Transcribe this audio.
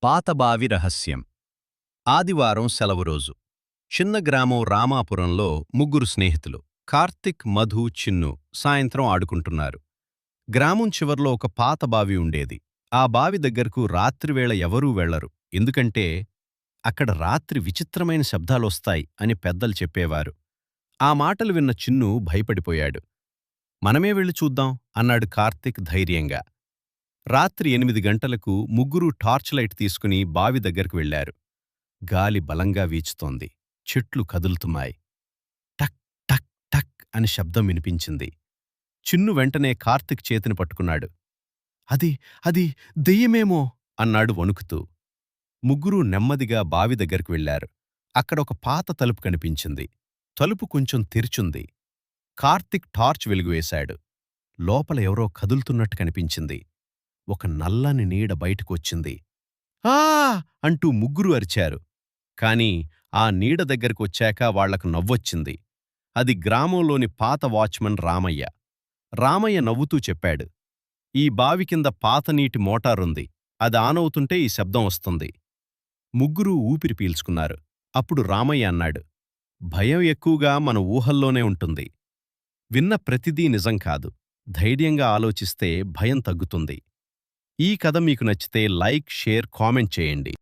పాతబావి రహస్యం. ఆదివారం సెలవు రోజు. చిన్న గ్రామం రామాపురంలో ముగ్గురు స్నేహితులు కార్తిక్, మధు, చిన్ను సాయంత్రం ఆడుకుంటున్నారు. గ్రామం చివర్లో ఒక పాత బావి ఉండేది. ఆ బావి దగ్గరకు రాత్రివేళ ఎవరూ వెళ్లరు. ఎందుకంటే అక్కడ రాత్రి విచిత్రమైన శబ్దాలొస్తాయి అని పెద్దలు చెప్పేవారు. ఆ మాటలు విన్న చిన్ను భయపడిపోయాడు. మనమే వెళ్ళి చూద్దాం అన్నాడు కార్తిక్ ధైర్యంగా. రాత్రి 8 గంటలకు ముగ్గురూ టార్చ్ లైట్ తీసుకుని బావి దగ్గరకు వెళ్లారు. గాలి బలంగా వీచుతోంది. చెట్లు కదులుతున్నాయి. టక్ టక్ టక్ అని శబ్దం వినిపించింది. చిన్ను వెంటనే కార్తిక్ చేతిని పట్టుకున్నాడు. అది అది దెయ్యమేమో అన్నాడు వణుకుతూ. ముగ్గురూ నెమ్మదిగా బావి దగ్గరకు వెళ్లారు. అక్కడొక పాత తలుపు కనిపించింది. తలుపు కొంచెం తెరిచుంది. కార్తిక్ టార్చ్ వెలుగువేశాడు. లోపల ఎవరో కదులుతున్నట్టు కనిపించింది. ఒక నల్లని నీడ బయటకొచ్చింది. ఆ అంటూ ముగ్గురు అరిచారు. కాని ఆ నీడ దగ్గరకొచ్చాక వాళ్లకు నవ్వొచ్చింది. అది గ్రామంలోని పాత వాచ్మన్ రామయ్య. రామయ్య నవ్వుతూ చెప్పాడు, ఈ బావి కింద పాత నీటి మోటారుంది. అది ఆనవుతుంటే ఈ శబ్దం వస్తుంది. ముగ్గురూ ఊపిరి పీల్చుకున్నారు. అప్పుడు రామయ్య అన్నాడు, భయం ఎక్కువగా మన ఊహల్లోనే ఉంటుంది. విన్న ప్రతిదీ నిజం కాదు. ధైర్యంగా ఆలోచిస్తే భయం తగ్గుతుంది. ఈ కథ మీకు నచ్చితే లైక్, షేర్, కామెంట్ చేయండి.